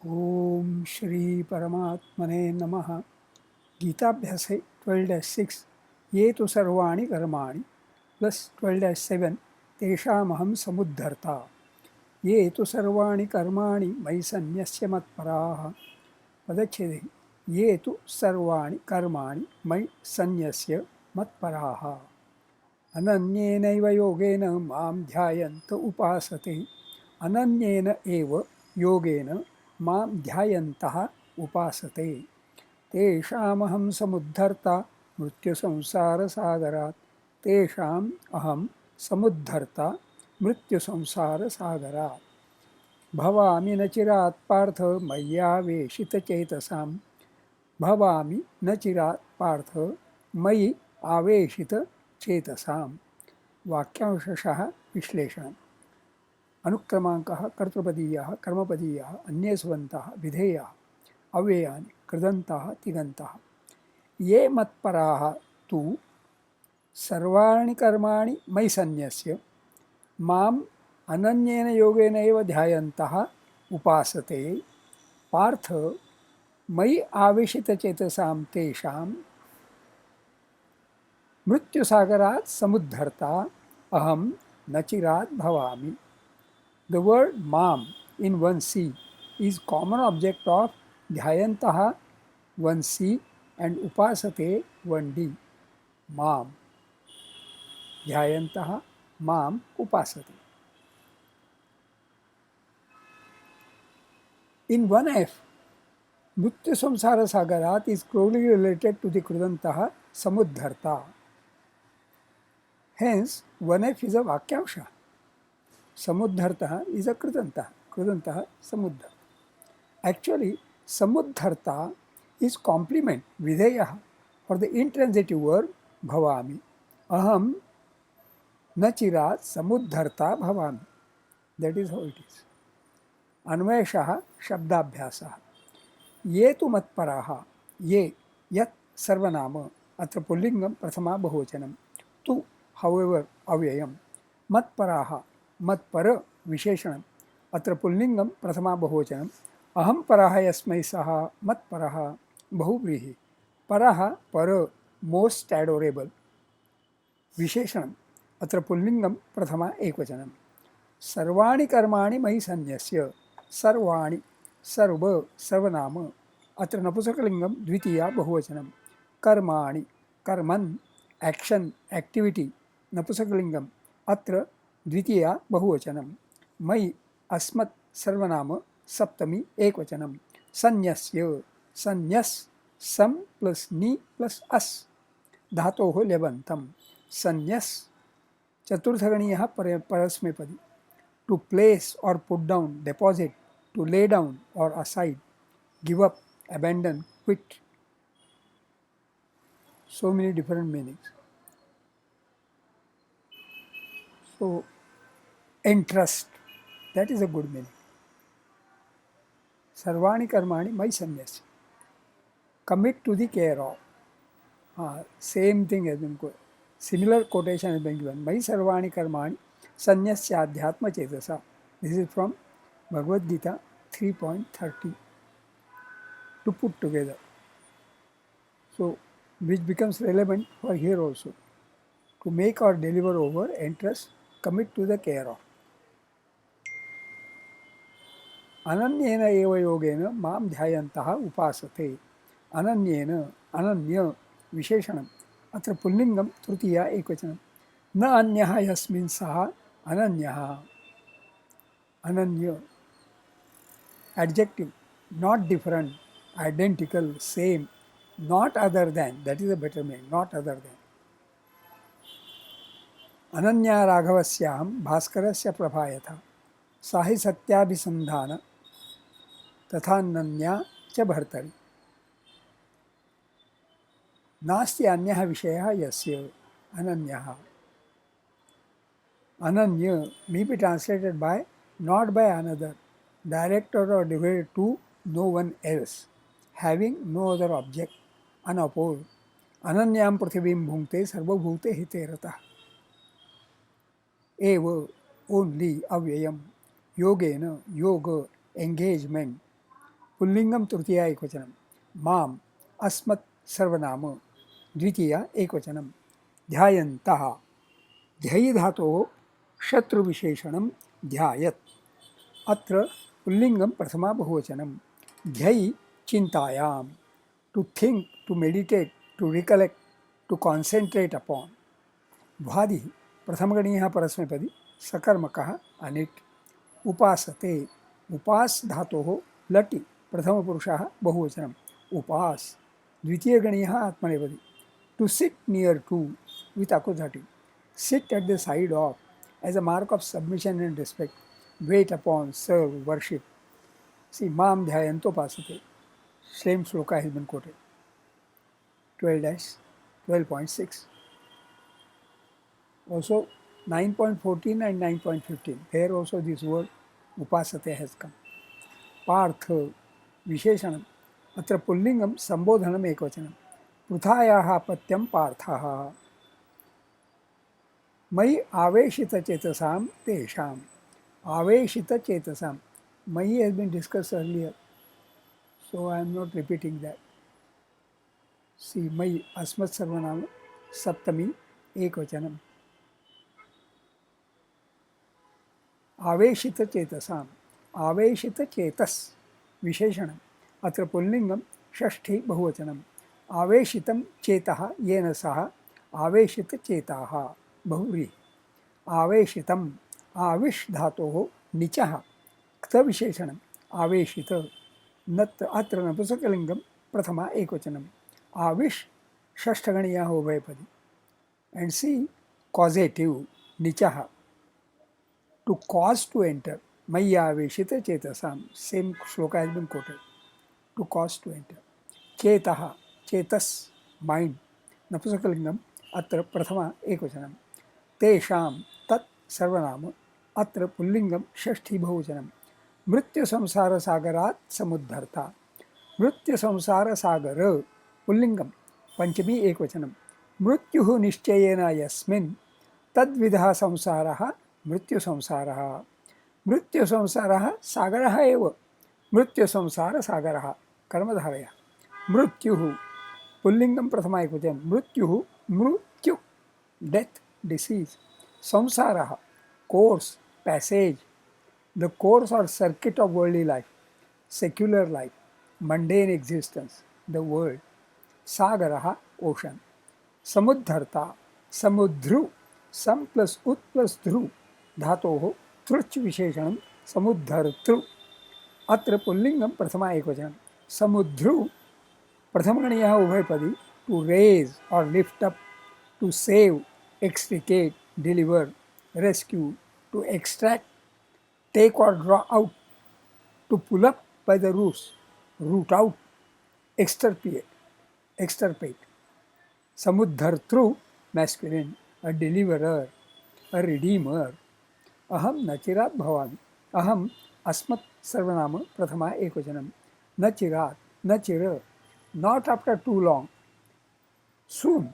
ओम श्री परमात्मने नमः। गीताभ्यासे 12-6 ये तो सर्वाणि कर्माणि प्लस 12-7 तेषामहं समुद्धर्ता ये तो सर्वाणि कर्माणि मयि सन्न्यस्य मत्पराः। पदच्छेदे ये तो सर्वाणि कर्माणि मयि सन्न्यस्य मत्पराः अनन्येनैव योगेन मां ध्यायन्त उपासते। अनन्येन एव योगेन मां ध्यायन्तः उपासते तेषामहं समुद्धर्ता मृत्युसंसारसागरात्। तेषाम् अहं समुद्धर्ता मृत्युसंसारसागरात्। भवामि न चिरात् पार्थ मय्यावेशितचेतसां। भवामि न चिरात् पार्थ मयि आवेशितचेतसां। वाक्यांशशः विश्लेषणम्। अनुक्रमाङ्कः कर्तृपदीयः कर्मपदीयः अन्ये सुबन्तः विधेयाः अव्ययानि कृदन्ताः तिङन्ताः। ये मत्पराः तु सर्वाणि कर्माणि मयि सन्न्यस्य माम् अनन्येन योगेन एव ध्यायन्तः उपासते। पार्थ मयि आवेशितचेतसां तेषां मृत्युसागरात् समुद्धर्ता अहं न चिरात् भवामि. The word mam in 1C is common object of dhyayantaha 1C and upasate 1D. Mam. Dhyayantaha mam upasate. In 1F, Mrityu Samsara Sagarat is closely related to the Krudantaha Samuddharta. Hence, 1F is a Vakyamsha. Samuddharta is a Krudanta. Krudanta Samuddharta. Actually, Samuddharta is complement, Videya, for the intransitive verb Bhavami. Aham nachirat Samuddharta Bhavami. That is how it is. Anvayashaha Shabdabhyasaha. Ye tu matparaha. Ye, yat sarvanama. Atra pullingam prathama bahochanam. Tu, however, avyayam. Matparaha. Matpara visheshanam. Atra pullingam prathama bahochanam. अहम परः यस्मै सः मत्परः बहुव्रीहि. परः पर most adorable. विशेषणम् अत्र पुल्लिंगम प्रथमा एकवचनम्. सर्वाणि कर्माणि मयि सन्न्यस्य. सर्वाणि सर्व सर्वनाम. अत्र नपुंसकलिंगम द्वितीया बहुवचनम्. कर्माणि कर्मन् एक्शन एक्टिविटी नपुंसकलिंगम. अत्र द्वितीया बहुवचनम्. मयि अस्मत् सर्वनाम सप्तमी एकवचनम्. सन्न्यस्य सन्न्यस सम प्लस नि प्लस अस धातोः लेबन्तम्. सन्न्यस चतुर्थगणीयः परस्मैपदी. टू प्लेस और put down, deposit, to lay down और aside, give up, abandon, quit. So many different meanings. So entrust, that is a good meaning. सर्वाणि कर्माणि मयि सन्न्यस्य. Commit to the care of. Same thing has been quoted. Similar quotation has been given. Mयि सर्वाणि कर्माणि सन्न्यस्य अध्यात्म चेतसा. This is from Bhagavad Gita 3.30. To put together. So, which becomes relevant for here also. To make or deliver over, entrust, commit to the care of. अनन्येन एव योगेन मां ध्यायन्तः उपासते. अनन्येन अनन्य विशेषणम्. अत्र पुल्लिंगम तृतीया एकवचनम्. न अन्यः यस्मिन् सः अनन्यः. अनन्य adjective. Not different, identical, same, not other than. That is a better meaning. Not other than. अनन्या राघवस्याहं भास्करस्य प्रभा यथा. सा हि सत्याभिसन्धान तथान्यन्या च भर्तरि. नास्ति अन्यः विषयः यस्य. अनन्यः. Ananya may be translated by not by another, direct or devoted to no one else, having no other object, unopposed. Ananyam prithivim bhungte sarvabhute hite ratah. Eva, only, avyayam, yogena, yoga, engagement, पुल्लिंगम तृतीया एकवचनम माम अस्मत् सर्वनाम द्वितीया एकवचनम ध्यायन्तः ध्ययी धातोः शत्रुविशेषणं ध्यायत् अत्र पुल्लिंगम प्रथमा बहुवचनम ध्ययी चिंतायाम to think to meditate to recollect to concentrate upon भ्वादि प्रथमगणीयः परस्मैपदी सकर्मकः अनिट् उपासते उपास धातोः लटि प्रथमपुरुषः बहुवचनम् उपास द्वितीयगणीयः आत्मनेपदी to sit near to with accusative sit at the side of as a mark of submission and respect wait upon serve worship see mam dhyayanto same shloka has been quoted 12-12.6 also 9.14 and 9.15 there also this word upasate has come Partha विशेषणम् अत्र पुल्लिंगम संबोधनम् एकवचनं पृथायाः पत्यं पार्थः मयि आवेशितचेतसां तेषाम् आवेशितचेतसां मयि has been discussed earlier so I am not repeating that see मयि अस्मत् सर्वनाम सप्तमी एकवचनम् आवेशितचेतसाम् आवेशितचेतस् विशेषणम् अत्र पुल्लिंगम षष्ठी बहुवचनम् आवेशितं चेतः येन सह आवेशितचेताः बहुव्रीहि आवेशितम् आविष् धातोः निचः क्तविशेषणम् आवेशित नत् अत्र नपुंसकलिङ्गं प्रथमा एकवचनम् आविष् षष्ठगणीयः उभयपदी and see causative निचः to cause to enter मयि आवेशित चेतसां same shloka has been quoted to cause to enter चेतः चेतस् mind नपुंसकलिङ्गम् अत्र प्रथमा एकवचनं तेषां तत् सर्वनाम अत्र पुल्लिंगम षष्ठी बहुवचनं मृत्युसंसारसागरात् समुद्धर्ता मृत्युसंसारसागर पुल्लिंगम पंचमी एकवचनं मृत्युः निश्चयेन यस्मिन् तद्विधः संसारः मृत्युसंसारः मृत्युसंसारः सागरः एव मृत्युसंसारसागरः कर्मधारयः मृत्युः पुल्लिंगम प्रथमा एकवचनं मृत्युः मृत्यु डेथ डिसीज संसारः course passage the course or circuit of worldly life secular life mundane existence the world sagarah ocean samudharta samudru sam plus ut plus dhru धातोः तृच् विशेषणं समुद्धर्तृ अत्र पुल्लिंगम प्रथमा एकवचनं समुद्धृ प्रथमगणीयः उभयपदी टू रेज और lift up to save extricate deliver rescue to extract take or draw out to pull up by the roots root out extirpate samudhartru masculine a deliverer a redeemer aham nachirat bhavami aham asmat sarvanama prathama ekvachanam nachirat nachira not after too long soon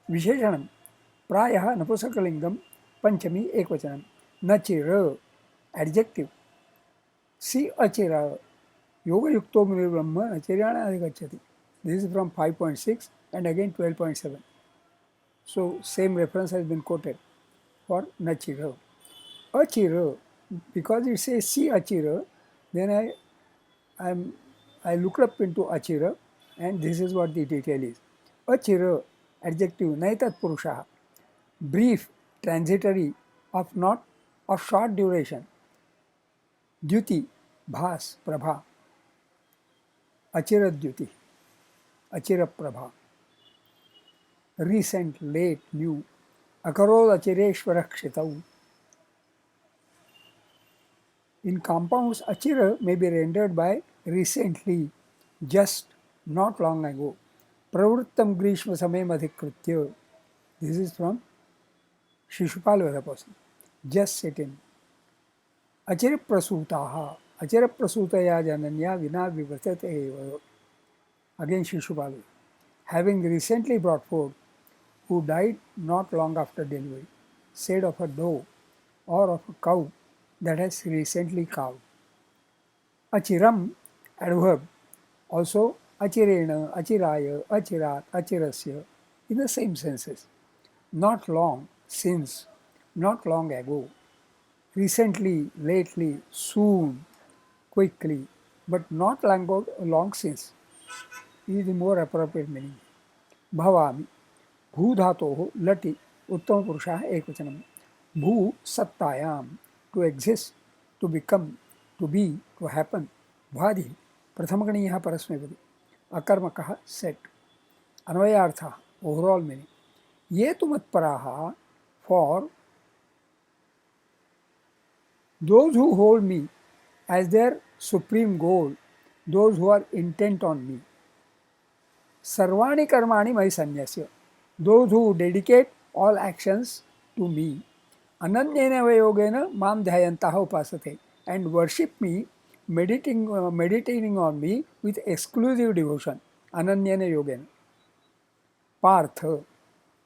विशेषणं प्रायः नपुंसकलिङ्गं पंचमी एकवचनं नचिर adjective see अचिर योगयुक्तो मुनिर्ब्रह्म नचिराण अधिगच्छति this is from 5.6 and again 12.7 so same reference has been quoted for nachira achira because it says see achira then I looked up into achira and this is what the detail is achira adjective naitat purushah brief transitory of not of short duration द्युति भास प्रभा अचिर द्युति अचिर प्रभा recent late new अकरोद अचिरेश्वर क्षितौ in compounds achira may be rendered by recently just not long ago pravrittam grishma samayam adhikritya this is from Shishupal Vedaposam just sit in अचिर प्रसूताः अचिर प्रसूतया जनन्या विना विवर्तते एव again Shishupal having recently brought forth who died not long after delivery said of a doe or of a cow that has recently calved achiram adverb, also achirena, achiraya, achirat, achirasya, in the same senses. Not long, since, not long ago, recently, lately, soon, quickly, but not long since is the more appropriate meaning. Bhavami, भू धातोः लटि उत्तमपुरुषः एकवचनं. भू सत्तायां, to exist, to become, to be, to happen. भ्वादिः प्रथमगणीयः परस्मैपदी. अकर्मकः सेट. अन्वयार्थः ओवरऑल मीनिंग. ये तु मत्पराः, for those who hold me as their supreme goal, those who are intent on me. Sarvani karmani mai sanyasya, those who dedicate all actions to me. Ananyena vayogena mam dhyayantaha upasate, and worship me, meditating on me with exclusive devotion. Ananyena yogena. Partha,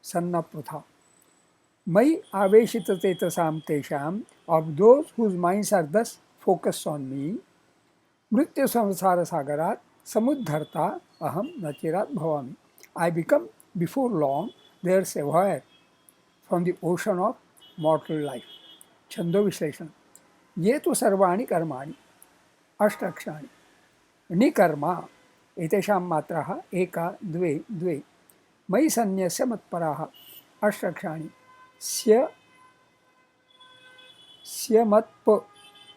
sannapratha. Mai aveshitatetasam tesham, of those whose minds are thus focused on me. Mrityu samsara sagarat samudharta aham nachirat bhavami. I become before long their savior from the ocean of mortal life. Chando Vishleshana. Ye tu sarvani karmani अष्टक्षाणि. निकर्मा एतेषां मात्राः एका द्वे द्वे. मयि सन्न्यस्य मत्पराः अष्टक्षाणि. स्य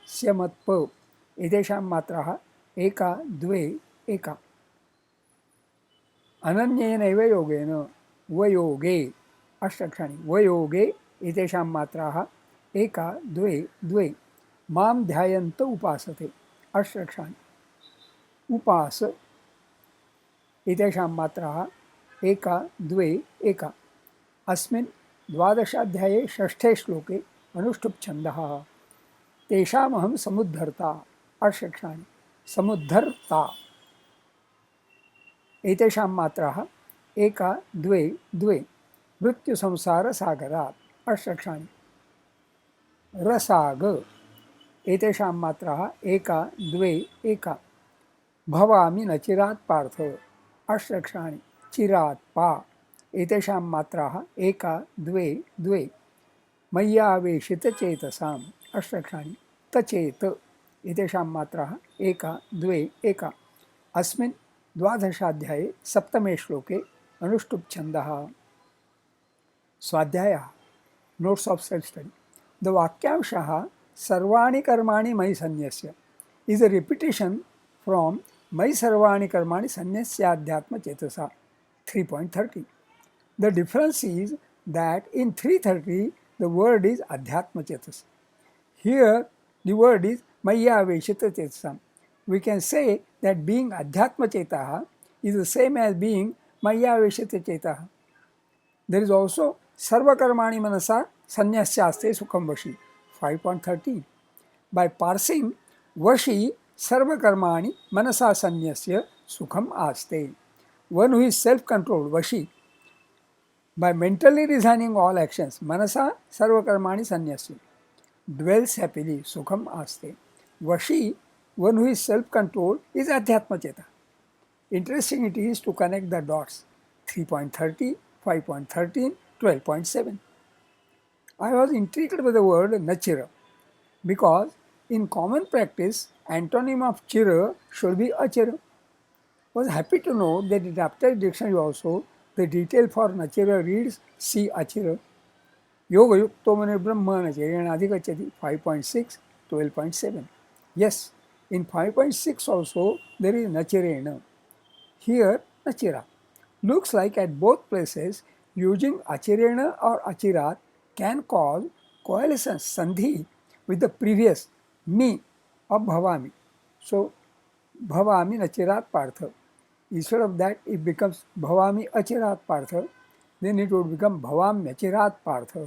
स्यमत्प एतेषां मात्राः एका द्वे एका. अनन्येनैव योगेन वयोगे अष्टक्षाणि. वयोगे एतेषां मात्राः एका द्वे द्वे. मां ध्यायन्त उपासते अष्टक्षाणि. उपास एतेषां मात्राः एका द्वे एका. अस्मिन् द्वादशाध्याये षष्ठे श्लोके अनुष्टुप् छन्दः. तेषामहं समुद्धर्ता अष्टक्षाणि. समुद्धर्ता एतेषां मात्राः एका द्वे द्वे. मृत्युसंसारसागरात् अष्टक्षाणि. रसाग एतेषां मात्राः एका द्वे एका. भवामि न चिरात् पार्थ अष्टक्षाणि. चिरात् पा एतेषां मात्राः एका द्वे द्वे. मय्यावेशितचेतसाम् अष्टक्षाणि. तचेत एतेषां मात्राः एका द्वे एका. अस्मिन् द्वादशाध्याये सप्तमे श्लोके अनुष्टुप् छन्दः. स्वाध्यायः notes of self study. The वाक्यांशः सर्वाणि कर्माणि मयि सन्न्यस्य is a repetition from मयि सर्वाणि कर्माणि सन्न्यस्याध्यात्म चेतसा 3.30. The difference is that in 330 the word is adhyatma chetas. Here the word is maya aveshita chetasam. We can say that being adhyatma chetaha is the same as being maya aveshita chetaha. There is also sarva karmani manasa sannyasaste sukham vashi 5.13. By parsing vashi sarva karmani manasa sannasya sukham aste. One who is self-controlled, vashi, by mentally resigning all actions, manasa sarva karmani sannasya, dwells happily, sukham aste. Vashi, one who is self-controlled, is adhyatma cheta. Interesting it is to connect the dots 3.30, 5.13, 12.7. I was intrigued by the word nachira because in common practice, antonym of chira should be achira. Was happy to know that in Aptari dictionary also, the detail for nachira reads see achira. Yoga yukto mane brahma nachirena adhikachati 5.6, 12.7. Yes, in 5.6 also there is nachirena. Here nachira. Looks like at both places using achirena or achirat can cause coalescence, sandhi, with the previous me of bhavami. So bhavami nachirat partha. Instead of that it becomes bhavami achirat partha. Then it would become bhavam nachirat partha.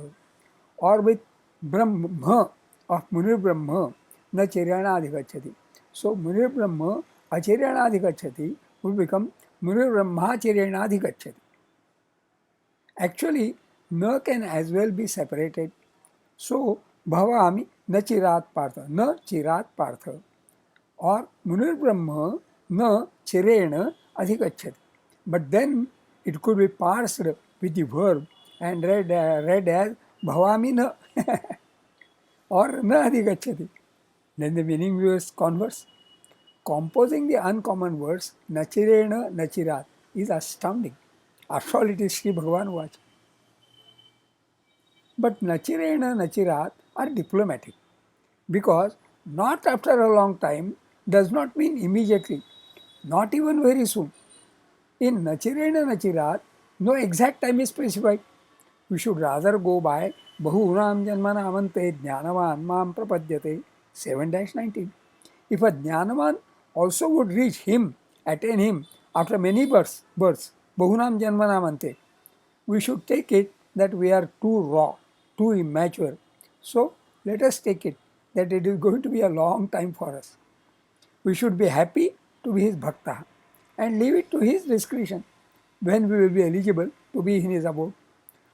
Or with brahma of munir brahma nachirana adhikachati. So munir brahma achirana adhikachati would become munir brahma achirana adhikachati. Actually, na can as well be separated. So bhavami na chirat partha, na chirat partha. or Munirbrahma na chirena adhigacchati. But then it could be parsed with the verb and read as bhavami na or na adhigacchati. Then the meaning was converse. Composing the uncommon words nachirena nachirat is astounding. After all, it is Sri Bhagavan Vach. But nachirena nachirat are diplomatic because not after a long time does not mean immediately, not even very soon. In nachirena nachirat, no exact time is specified. We should rather go by bahunam janmana amante jnanavan mam prapadyate 7-19. If a jnanavan also would reach him, attain him after many births, bahunam janmana amante, we should take it that we are too raw, too immature. So let us take it that it is going to be a long time for us. We should be happy to be his bhakta and leave it to his discretion when we will be eligible to be in his abode.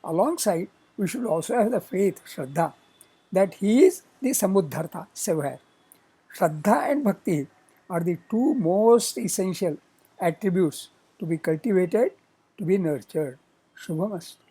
Alongside, we should also have the faith, Shraddha, that he is the Samuddharta, saver. Shraddha and Bhakti are the two most essential attributes to be cultivated, to be nurtured. Shubhamastu.